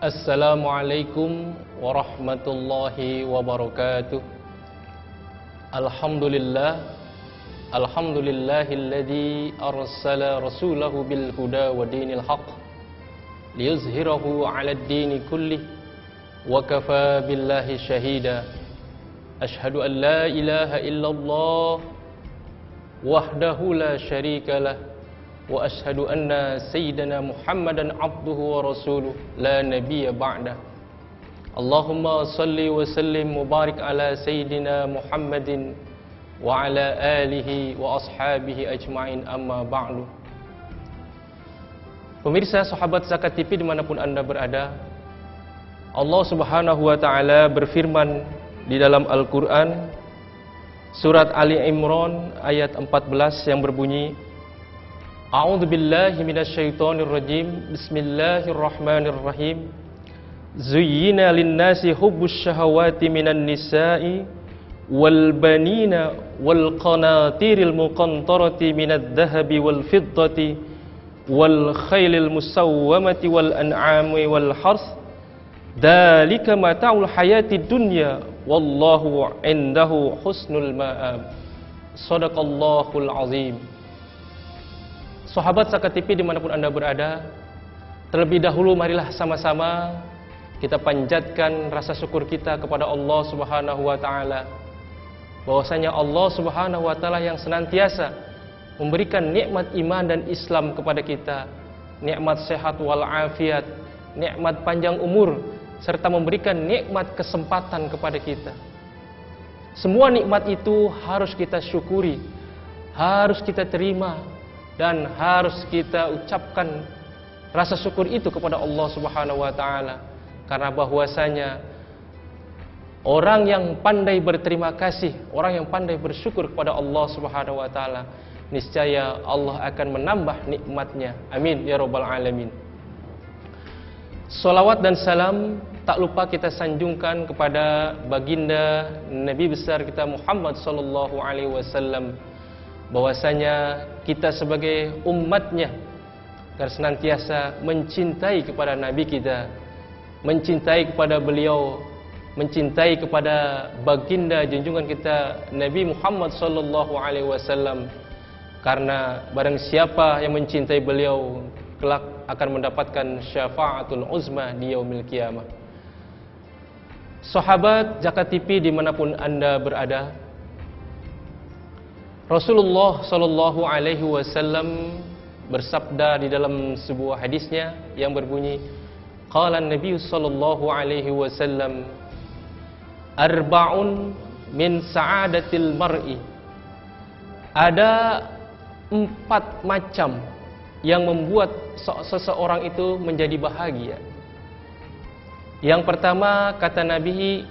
Assalamualaikum warahmatullahi wabarakatuh. Alhamdulillahilladzi arsala rasulahu bil huda wa dinil haqq liyuzhirahu 'alad dini kullih wa kafa billahi shahida. Ashhadu an la ilaha illallah wahdahu la syarikalah wa ashhadu anna sayyidana Muhammadan abduhu wa rasuluh la nabiyya ba'da. Allahumma salli wa sallim mubarak ala sayyidina Muhammadin wa ala alihi wa ashabihi ajma'in, amma ba'du. Pemirsa sahabat Zakat TV dimanapun Anda berada, Allah subhanahu wa ta'ala berfirman di dalam Al-Quran surat Ali Imran ayat 14 yang berbunyi, A'udzu billahi minasyaitonir rajim. Bismillahirrahmanirrahim. Zuyyina lin-nasi hubbus syahawati minan nisa'i wal banina wal qanatiril muqantarati minadh dhahabi wal fiddati wal khailil musawwamati wal an'ami wal harth. Dzalika mata'ul hayatid dunya wallahu 'indahu husnul ma'ab. Shadaqallahul azim. Sahabat Zakat TV dimanapun Anda berada, terlebih dahulu marilah sama-sama kita panjatkan rasa syukur kita kepada Allah subhanahu wa ta'ala, bahwasanya Allah subhanahu wa ta'ala yang senantiasa memberikan nikmat iman dan Islam kepada kita, nikmat sehat wal afiat, nikmat panjang umur, serta memberikan nikmat kesempatan kepada kita. Semua nikmat itu harus kita syukuri, harus kita terima, dan harus kita ucapkan rasa syukur itu kepada Allah subhanahu wa ta'ala. Karena bahwasanya orang yang pandai berterima kasih, orang yang pandai bersyukur kepada Allah subhanahu wa ta'ala, niscaya Allah akan menambah nikmatnya. Amin ya rabbal alamin. Salawat dan salam tak lupa kita sanjungkan kepada baginda Nabi besar kita Muhammad sallallahu alaihi wasallam, bahwasanya kita sebagai umatnya agar senantiasa mencintai kepada Nabi kita, mencintai kepada beliau, mencintai kepada baginda junjungan kita Nabi Muhammad sallallahu alaihi wasallam, karena barang siapa yang mencintai beliau kelak akan mendapatkan syafaatul uzma di yaumil qiyamah. Sahabat Zakat TV dimanapun Anda berada, Rasulullah sallallahu alaihi wasallam bersabda di dalam sebuah hadisnya yang berbunyi, qala an-nabiy sallallahu alaihi wasallam, arba'un min sa'adatil mar'i. Ada 4 macam yang membuat seseorang itu menjadi bahagia. Yang pertama kata Nabi,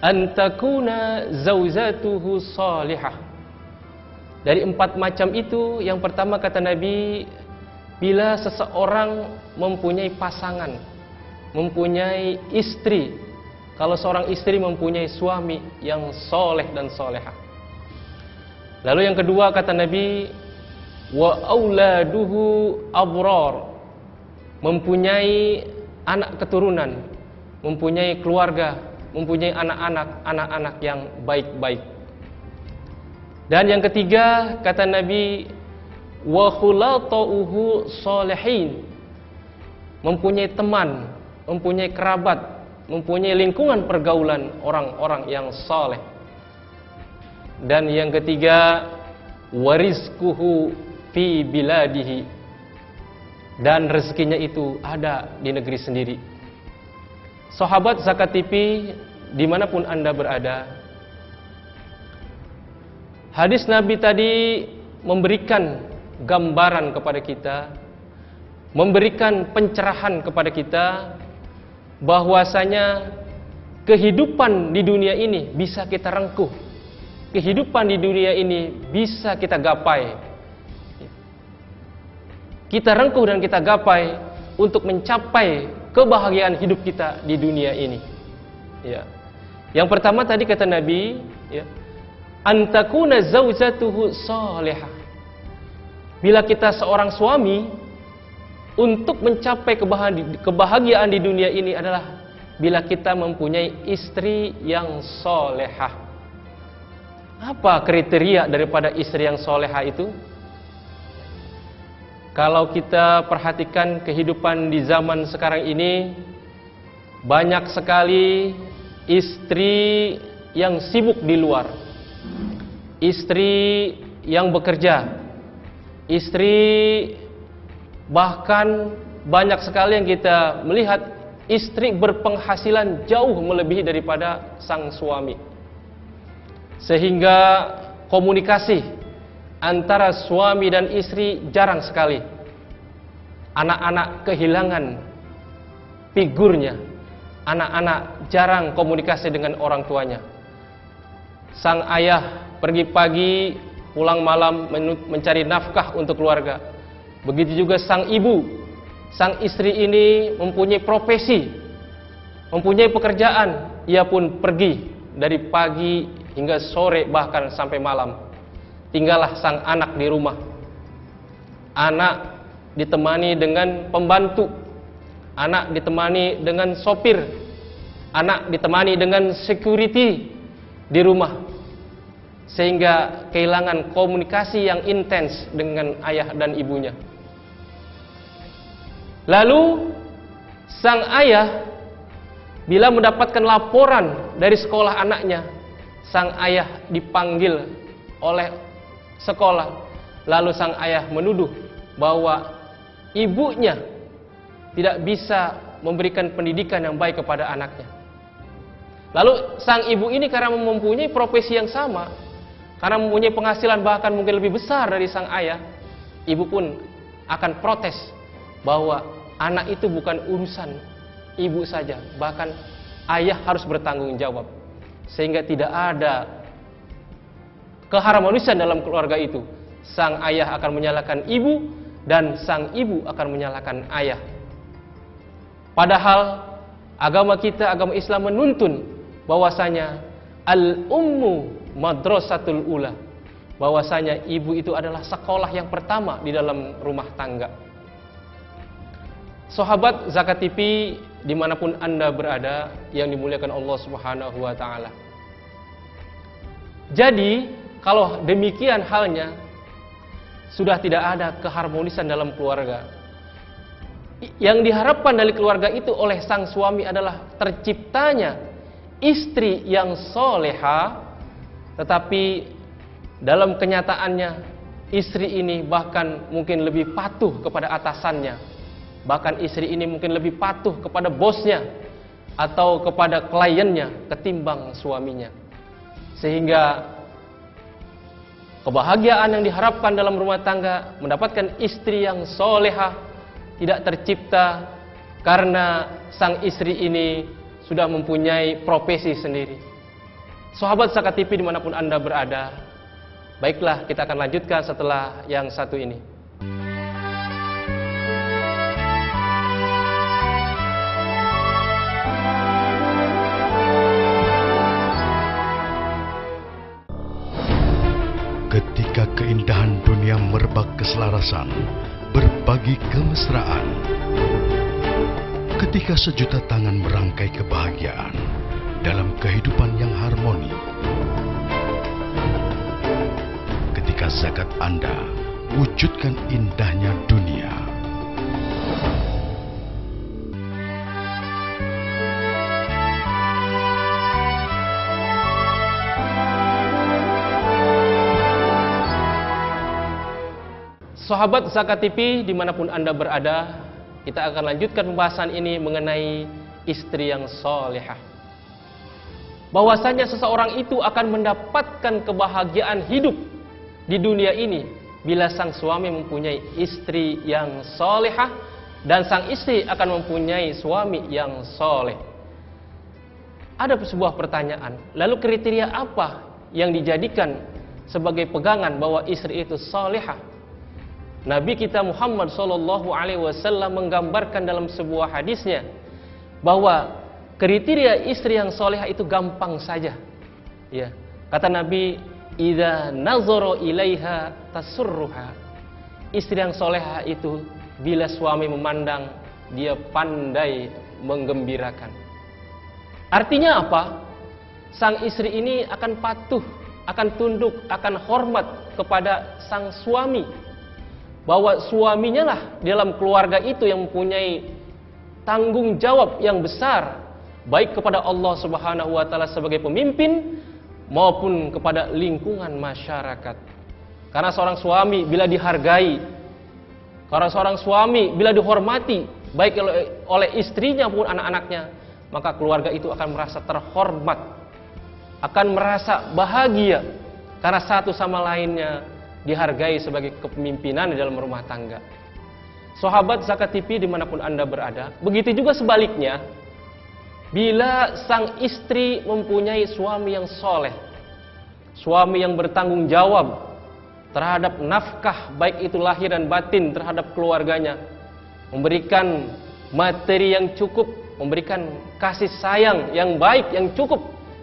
antakuna zaujatuhu salihah. Dari 4 macam itu, yang pertama kata Nabi, bila seseorang mempunyai pasangan, mempunyai istri, kalau seorang istri mempunyai suami yang soleh dan solehah. Lalu yang kedua kata Nabi, wa auladuhu abrar, mempunyai anak keturunan, mempunyai keluarga, mempunyai anak-anak yang baik-baik. Dan yang ketiga kata Nabi, wa khulatuhu sholihin, mempunyai teman, mempunyai kerabat, mempunyai lingkungan pergaulan orang-orang yang saleh. Dan yang ketiga, warizquhu fi biladihi, dan rezekinya itu ada di negeri sendiri. Sahabat Zakat TV dimanapun Anda berada, hadis Nabi tadi memberikan gambaran kepada kita, memberikan pencerahan kepada kita, bahwasanya kehidupan di dunia ini bisa kita rengkuh, kehidupan di dunia ini bisa kita gapai. Kita rengkuh dan kita gapai untuk mencapai kebahagiaan hidup kita di dunia ini. Ya. Yang pertama tadi kata Nabi, ya, antakuna zaujatuhu salihah. Bila kita seorang suami, untuk mencapai kebahagiaan di dunia ini adalah bila kita mempunyai istri yang solehah. Apa kriteria daripada istri yang solehah itu? Kalau kita perhatikan kehidupan di zaman sekarang ini, banyak sekali istri yang sibuk di luar, istri yang bekerja, istri bahkan banyak sekali yang kita melihat istri berpenghasilan jauh melebihi daripada sang suami. Sehingga komunikasi antara suami dan istri jarang sekali. Anak-anak kehilangan figurnya. Anak-anak jarang komunikasi dengan orang tuanya. Sang ayah pergi pagi, pulang malam mencari nafkah untuk keluarga. Begitu juga sang ibu, sang istri ini mempunyai profesi, mempunyai pekerjaan. Ia pun pergi dari pagi hingga sore bahkan sampai malam. Tinggallah sang anak di rumah. Anak ditemani dengan pembantu, anak ditemani dengan sopir, anak ditemani dengan security di rumah. Sehingga kehilangan komunikasi yang intens dengan ayah dan ibunya. Lalu sang ayah bila mendapatkan laporan dari sekolah anaknya, sang ayah dipanggil oleh sekolah. Lalu sang ayah menuduh bahwa ibunya tidak bisa memberikan pendidikan yang baik kepada anaknya. Lalu sang ibu ini karena mempunyai profesi yang sama, karena mempunyai penghasilan bahkan mungkin lebih besar dari sang ayah, ibu pun akan protes bahwa anak itu bukan urusan ibu saja, bahkan ayah harus bertanggung jawab. Sehingga tidak ada keharmonisan dalam keluarga itu. Sang ayah akan menyalahkan ibu dan sang ibu akan menyalahkan ayah. Padahal agama kita, agama Islam menuntun bahwasanya al-ummu madrasatul ula, bahwasanya ibu itu adalah sekolah yang pertama di dalam rumah tangga. Sahabat Zakat TV dimanapun Anda berada yang dimuliakan Allah Subhanahu wa ta'ala. Jadi kalau demikian halnya, sudah tidak ada keharmonisan dalam keluarga. Yang diharapkan dari keluarga itu oleh sang suami adalah terciptanya istri yang soleha. Tetapi dalam kenyataannya istri ini bahkan mungkin lebih patuh kepada atasannya. Bahkan istri ini mungkin lebih patuh kepada bosnya atau kepada kliennya ketimbang suaminya. Sehingga kebahagiaan yang diharapkan dalam rumah tangga, mendapatkan istri yang solehah, tidak tercipta karena sang istri ini sudah mempunyai profesi sendiri. Sahabat Zakat TV dimanapun Anda berada, baiklah kita akan lanjutkan setelah yang satu ini. Ketika keindahan dunia merebak keselarasan, berbagi kemesraan. Ketika sejuta tangan merangkai kebahagiaan dalam kehidupan yang harmoni. Ketika zakat Anda wujudkan indahnya dunia. Sahabat Zakat TV dimanapun Anda berada, kita akan lanjutkan pembahasan ini mengenai istri yang solehah. Bahwasanya seseorang itu akan mendapatkan kebahagiaan hidup di dunia ini bila sang suami mempunyai istri yang solehah dan sang istri akan mempunyai suami yang soleh. Ada sebuah pertanyaan, lalu kriteria apa yang dijadikan sebagai pegangan bahwa istri itu solehah? Nabi kita Muhammad SAW menggambarkan dalam sebuah hadisnya bahwa kriteria istri yang solehah itu gampang saja. Ya, kata Nabi, "Idza nazara ilaiha tasurruha." Istri yang solehah itu bila suami memandang, dia pandai menggembirakan. Artinya apa? Sang istri ini akan patuh, akan tunduk, akan hormat kepada sang suami. Bahwa suaminya lah dalam keluarga itu yang mempunyai tanggung jawab yang besar, baik kepada Allah Subhanahu wa taala sebagai pemimpin maupun kepada lingkungan masyarakat. Karena seorang suami bila dihargai, karena seorang suami bila dihormati baik oleh istrinya maupun anak-anaknya, maka keluarga itu akan merasa terhormat, akan merasa bahagia karena satu sama lainnya dihargai sebagai kepemimpinan di dalam rumah tangga. Sahabat Zakat TV dimanapun Anda berada, begitu juga sebaliknya. Bila sang istri mempunyai suami yang soleh, suami yang bertanggung jawab terhadap nafkah baik itu lahir dan batin terhadap keluarganya, memberikan materi yang cukup, memberikan kasih sayang yang baik yang cukup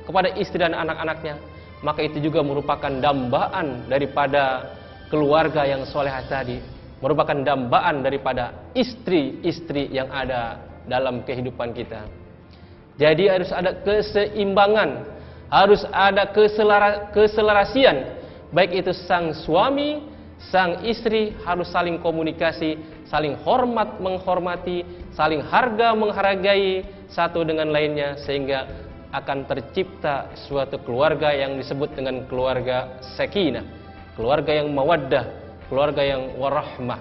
kepada istri dan anak-anaknya, maka itu juga merupakan dambaan daripada keluarga yang solehah tadi, merupakan dambaan daripada istri-istri yang ada dalam kehidupan kita. Jadi harus ada keseimbangan, harus ada keselarasian, baik itu sang suami, sang istri harus saling komunikasi, saling hormat menghormati, saling harga menghargai satu dengan lainnya, sehingga akan tercipta suatu keluarga yang disebut dengan keluarga sakinah, keluarga yang mawaddah, keluarga yang warahmah.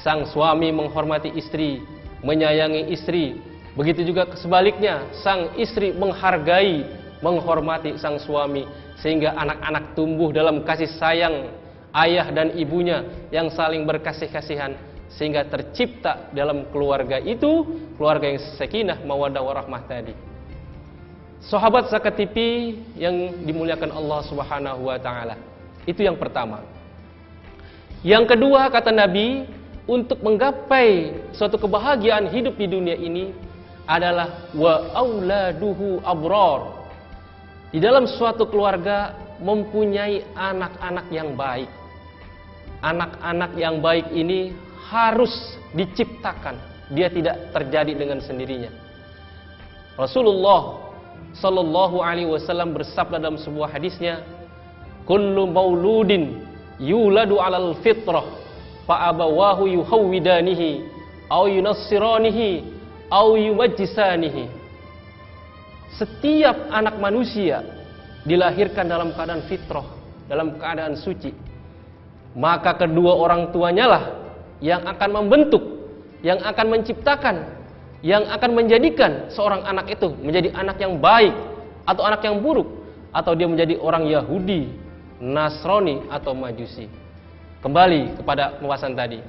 Sang suami menghormati istri, menyayangi istri. Begitu juga sebaliknya, sang istri menghargai, menghormati sang suami, sehingga anak-anak tumbuh dalam kasih sayang ayah dan ibunya yang saling berkasih-kasihan, sehingga tercipta dalam keluarga itu keluarga yang sakinah, mawaddah, warahmah tadi. Sahabat Zakat TV yang dimuliakan Allah Subhanahu wa taala. Itu yang pertama. Yang kedua, kata Nabi, untuk menggapai suatu kebahagiaan hidup di dunia ini adalah wa auladuhu abrar. Di dalam suatu keluarga mempunyai anak-anak yang baik. Anak-anak yang baik ini harus diciptakan. Dia tidak terjadi dengan sendirinya. Rasulullah Sallallahu alaihi wasallam bersabda dalam sebuah hadisnya, kullu mauludin yuladu alal fitrah fa abawahu yuhawwidanihi aw yunassiranihi aw yumajjisanihi. Setiap anak manusia dilahirkan dalam keadaan fitrah, dalam keadaan suci, maka kedua orang tuanya lah yang akan membentuk, yang akan menciptakan, yang akan menjadikan seorang anak itu menjadi anak yang baik atau anak yang buruk, atau dia menjadi orang Yahudi, Nasrani atau Majusi. Kembali kepada pembahasan tadi,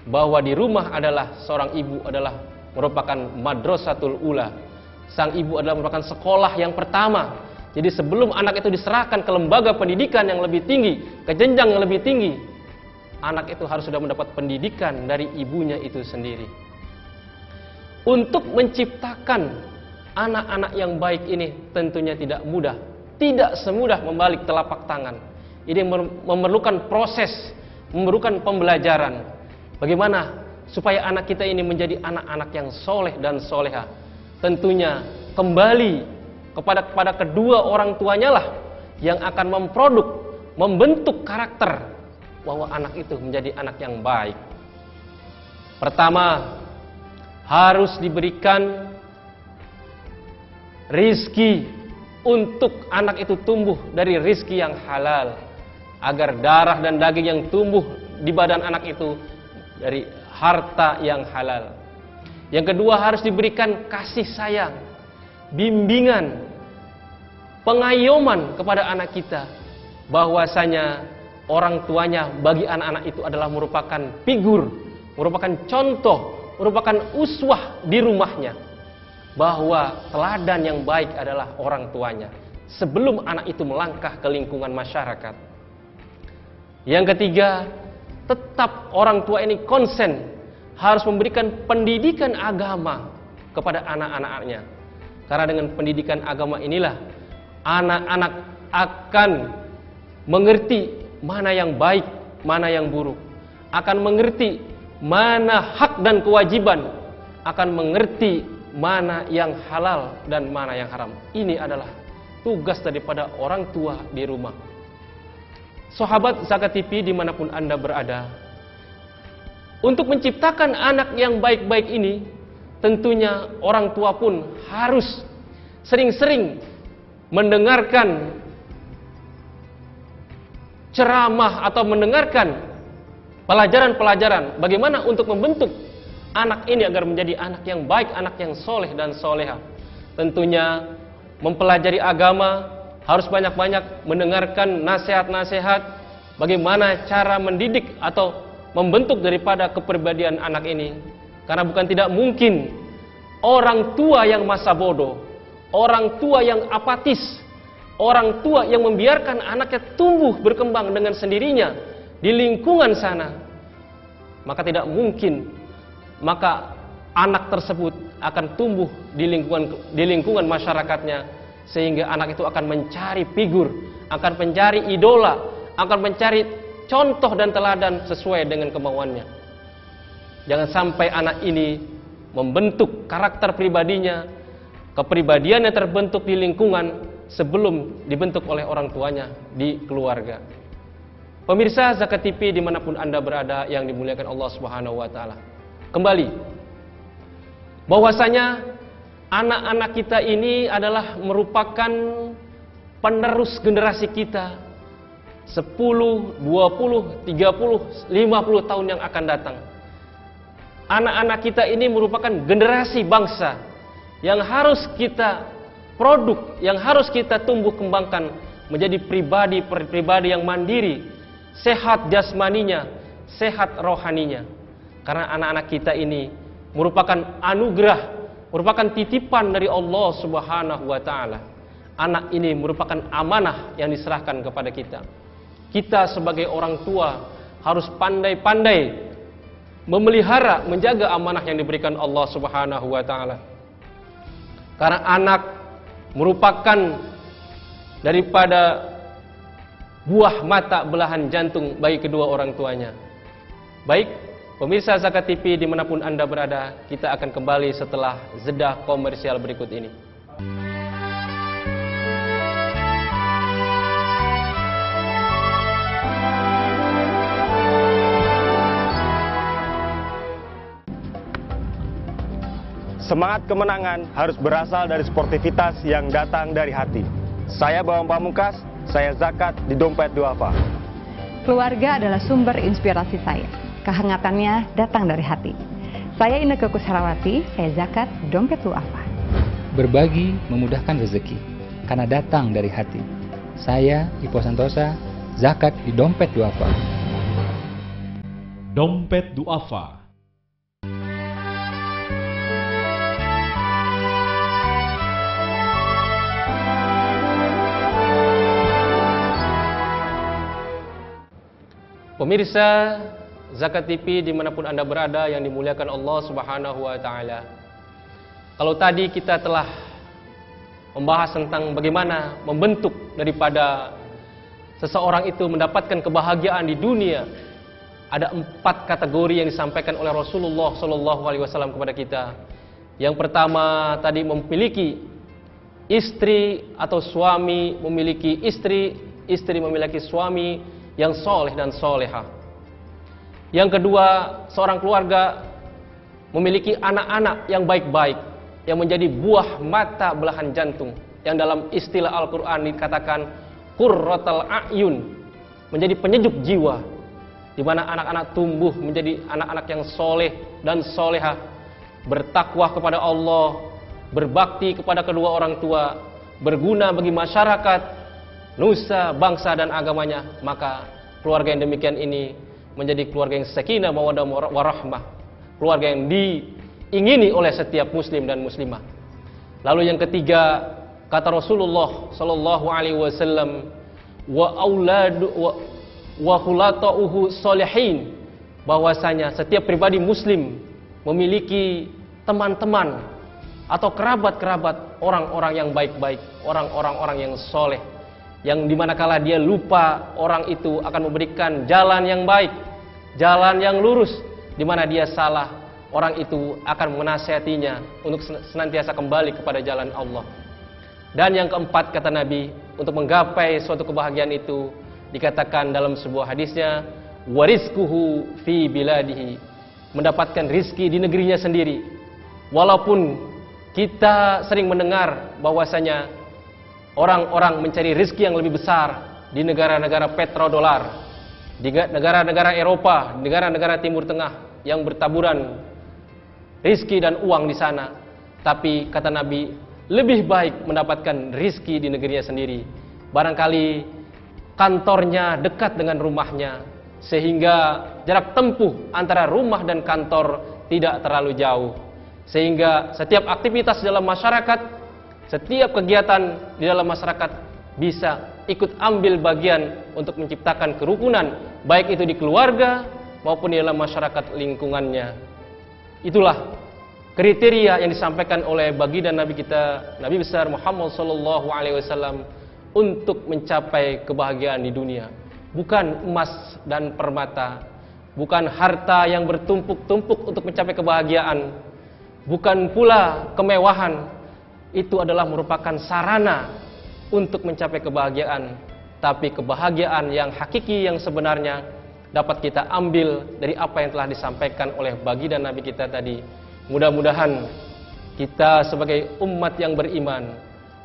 bahwa di rumah adalah seorang ibu adalah merupakan madrasatul ula. Sang ibu adalah merupakan sekolah yang pertama. Jadi sebelum anak itu diserahkan ke lembaga pendidikan yang lebih tinggi, ke jenjang yang lebih tinggi, anak itu harus sudah mendapat pendidikan dari ibunya itu sendiri. Untuk menciptakan anak-anak yang baik ini tentunya tidak mudah. Tidak semudah membalik telapak tangan. Ini memerlukan proses, memerlukan pembelajaran. Bagaimana supaya anak kita ini menjadi anak-anak yang soleh dan soleha? Tentunya kembali kepada kedua orang tuanya lah yang akan memproduk, membentuk karakter bahwa anak itu menjadi anak yang baik. Pertama, harus diberikan rizki untuk anak itu tumbuh dari rizki yang halal, agar darah dan daging yang tumbuh di badan anak itu dari harta yang halal. Yang kedua, harus diberikan kasih sayang, bimbingan, pengayoman kepada anak kita, bahwasanya orang tuanya bagi anak-anak itu adalah merupakan figur, merupakan contoh, merupakan uswah di rumahnya, bahwa teladan yang baik adalah orang tuanya sebelum anak itu melangkah ke lingkungan masyarakat. Yang ketiga, tetap orang tua ini konsen harus memberikan pendidikan agama kepada anak-anaknya, karena dengan pendidikan agama inilah anak-anak akan mengerti mana yang baik, mana yang buruk, akan mengerti mana hak dan kewajiban, akan mengerti mana yang halal dan mana yang haram. Ini adalah tugas daripada orang tua di rumah. Sahabat Zakat TV dimanapun Anda berada, untuk menciptakan anak yang baik-baik ini, tentunya orang tua pun harus sering-sering mendengarkan ceramah atau mendengarkan pelajaran-pelajaran bagaimana untuk membentuk anak ini agar menjadi anak yang baik, anak yang soleh dan soleha. Tentunya mempelajari agama, harus banyak-banyak mendengarkan nasihat-nasihat bagaimana cara mendidik atau membentuk daripada kepribadian anak ini. Karena bukan tidak mungkin orang tua yang masa bodoh, orang tua yang apatis, orang tua yang membiarkan anaknya tumbuh berkembang dengan sendirinya di lingkungan sana, maka tidak mungkin maka anak tersebut akan tumbuh di lingkungan masyarakatnya, sehingga anak itu akan mencari figur, akan mencari idola, akan mencari contoh dan teladan sesuai dengan kemauannya. Jangan sampai anak ini membentuk karakter pribadinya, kepribadiannya terbentuk di lingkungan sebelum dibentuk oleh orang tuanya di keluarga. Pemirsa Zakat TV dimanapun Anda berada yang dimuliakan Allah Subhanahu wa Ta'ala, kembali bahwasanya anak-anak kita ini adalah merupakan penerus generasi kita 10, 20, 30, 50 tahun yang akan datang. Anak-anak kita ini merupakan generasi bangsa yang harus kita produk, yang harus kita tumbuh kembangkan menjadi pribadi yang mandiri, sehat jasmaninya, sehat rohaninya. Karena anak-anak kita ini merupakan anugerah, merupakan titipan dari Allah Subhanahu wa Ta'ala. Anak ini merupakan amanah yang diserahkan kepada kita. Kita sebagai orang tua harus pandai-pandai memelihara, menjaga amanah yang diberikan Allah Subhanahu wa Ta'ala. Karena anak merupakan daripada buah mata belahan jantung bagi kedua orang tuanya. Baik, pemirsa Zakat TV dimanapun Anda berada, kita akan kembali setelah jeda komersial berikut ini. Semangat kemenangan harus berasal dari sportivitas yang datang dari hati. Saya Bawang Pamungkas, saya zakat di Dompet Duafa. Keluarga adalah sumber inspirasi saya. Kehangatannya datang dari hati. Saya Inneke Kusharawati, saya zakat di Dompet Duafa. Berbagi memudahkan rezeki, karena datang dari hati. Saya Ipo Santosa, zakat di Dompet Duafa. Dompet Duafa. Pemirsa Zakat TV dimanapun Anda berada yang dimuliakan Allah Subhanahu wa Ta'ala, kalau tadi kita telah membahas tentang bagaimana membentuk daripada seseorang itu mendapatkan kebahagiaan di dunia, ada 4 kategori yang disampaikan oleh Rasulullah SAW kepada kita. Yang pertama tadi memiliki istri atau suami memiliki istri, istri memiliki suami yang soleh dan soleha. Yang kedua, seorang keluarga memiliki anak-anak yang baik-baik, yang menjadi buah mata belahan jantung, yang dalam istilah Al-Quran dikatakan qurratul a'yun, menjadi penyejuk jiwa, di mana anak-anak tumbuh menjadi anak-anak yang soleh dan soleha, bertakwa kepada Allah, berbakti kepada kedua orang tua, berguna bagi masyarakat, nusa, bangsa dan agamanya. Maka keluarga yang demikian ini menjadi keluarga yang sakinah mawaddah warahmah, keluarga yang diingini oleh setiap muslim dan muslimah. Lalu yang ketiga, kata Rasulullah sallallahu alaihi wasallam, wa auladu wa khulatauhu sholihin, bahwasanya setiap pribadi muslim memiliki teman-teman atau kerabat-kerabat orang-orang yang baik-baik, orang-orang yang soleh, yang dimana kala dia lupa, orang itu akan memberikan jalan yang baik, jalan yang lurus, di mana dia salah, orang itu akan menasihatinya untuk senantiasa kembali kepada jalan Allah. Dan yang keempat, kata Nabi, untuk menggapai suatu kebahagiaan itu dikatakan dalam sebuah hadisnya, warizquhu fi biladihi, mendapatkan rizki di negerinya sendiri. Walaupun kita sering mendengar bahwasanya orang-orang mencari rizki yang lebih besar di negara-negara petrodolar, di negara-negara Eropa, negara-negara Timur Tengah yang bertaburan rizki dan uang di sana, tapi kata Nabi, lebih baik mendapatkan rizki di negerinya sendiri. Barangkali kantornya dekat dengan rumahnya, sehingga jarak tempuh antara rumah dan kantor tidak terlalu jauh, sehingga setiap aktivitas dalam masyarakat, setiap kegiatan di dalam masyarakat bisa ikut ambil bagian untuk menciptakan kerukunan, baik itu di keluarga maupun di dalam masyarakat lingkungannya. Itulah kriteria yang disampaikan oleh baginda Nabi kita, Nabi besar Muhammad SAW, untuk mencapai kebahagiaan di dunia. Bukan emas dan permata, bukan harta yang bertumpuk-tumpuk untuk mencapai kebahagiaan, bukan pula kemewahan. Itu adalah merupakan sarana untuk mencapai kebahagiaan, tapi kebahagiaan yang hakiki, yang sebenarnya dapat kita ambil dari apa yang telah disampaikan oleh baginda Nabi kita tadi. Mudah-mudahan kita sebagai umat yang beriman,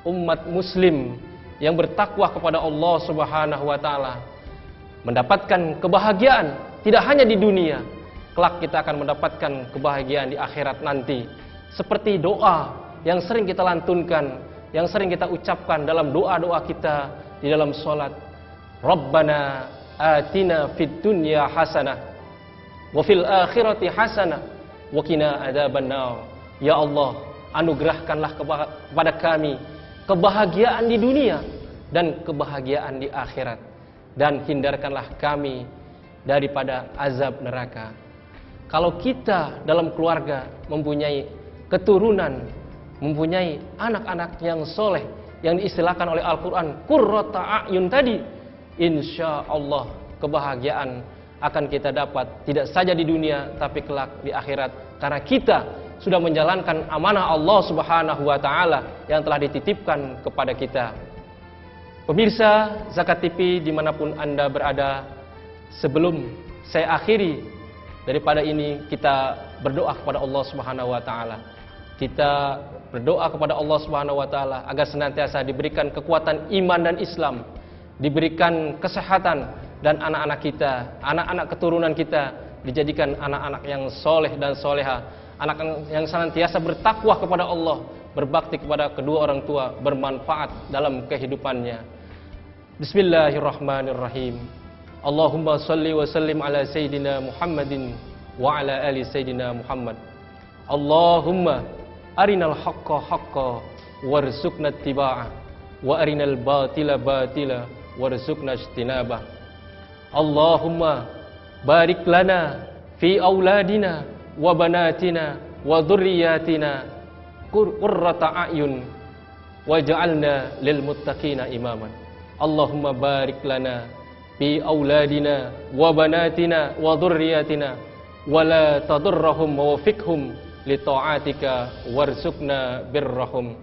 umat muslim yang bertakwa kepada Allah Subhanahu wa taala, mendapatkan kebahagiaan tidak hanya di dunia, kelak kita akan mendapatkan kebahagiaan di akhirat nanti. Seperti doa yang sering kita lantunkan, yang sering kita ucapkan dalam doa-doa kita di dalam sholat. Rabbana atina fid dunya hasanah wa fil akhirati hasanah wa qina adzabannar. Ya Allah, anugerahkanlah kepada kami kebahagiaan di dunia dan kebahagiaan di akhirat, dan hindarkanlah kami daripada azab neraka. Kalau kita dalam keluarga mempunyai keturunan, mempunyai anak-anak yang soleh, yang diistilahkan oleh Al-Quran qurrata a'yun tadi, insya Allah kebahagiaan akan kita dapat, tidak saja di dunia tapi kelak di akhirat, karena kita sudah menjalankan amanah Allah Subhanahu wa taala yang telah dititipkan kepada kita. Pemirsa Zakat TV dimanapun Anda berada, sebelum saya akhiri daripada ini, kita berdoa kepada Allah Subhanahu wa taala. Kita berdoa kepada Allah Subhanahu wa taala agar senantiasa diberikan kekuatan iman dan Islam, diberikan kesehatan, dan anak-anak kita, anak-anak keturunan kita dijadikan anak-anak yang soleh dan soleha, anak yang senantiasa bertakwa kepada Allah, berbakti kepada kedua orang tua, bermanfaat dalam kehidupannya. Bismillahirrahmanirrahim. Allahumma salli wa sallim ala Sayyidina Muhammadin wa ala ali Sayyidina Muhammad. Allahumma arinal haqqa haqqa warzuqna ittiba'ah wa arinal batila batila warzuqna ijtinabah. Allahumma barik lana fi auladina wa banatina wa dhurriyyatina qurrata a'yun waj'alna lil muttaqina imaman. Allahumma barik lana fi auladina wa banatina wa dhurriyyatina wa la tadurrahum wa wafiqhum li ta'atika warzuqna birrahum.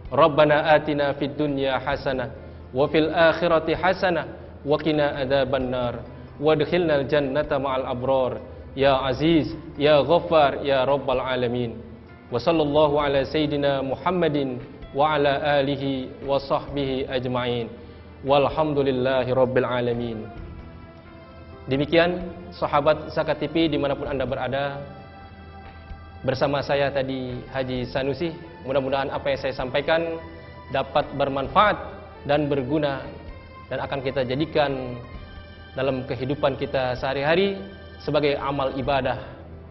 Rabbana atina fid dunya hasanah wa fil akhirati hasanah wa qina adzabannar wadkhilnal jannata ma'al abrar ya aziz ya ghaffar ya rabbal alamin. Wa sallallahu ala sayyidina Muhammadin wa ala alihi wa sahbihi ajma'in walhamdulillahi rabbil alamin. Demikian sahabat Zakat TV dimanapun Anda berada, bersama saya tadi Haji Sanusi. Mudah-mudahan apa yang saya sampaikan dapat bermanfaat dan berguna, dan akan kita jadikan dalam kehidupan kita sehari-hari sebagai amal ibadah,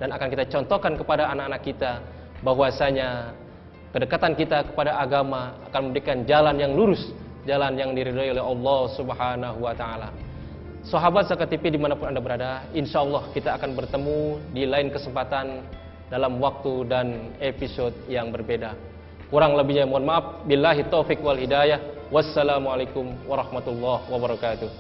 dan akan kita contohkan kepada anak-anak kita bahwasanya kedekatan kita kepada agama akan memberikan jalan yang lurus, jalan yang diridhai oleh Allah Subhanahu wa taala. Sahabat Zakat TV dimanapun Anda berada, insya Allah kita akan bertemu di lain kesempatan dalam waktu dan episode yang berbeda. Kurang lebihnya mohon maaf. Billahi taufik wal hidayah. Wassalamualaikum warahmatullahi wabarakatuh.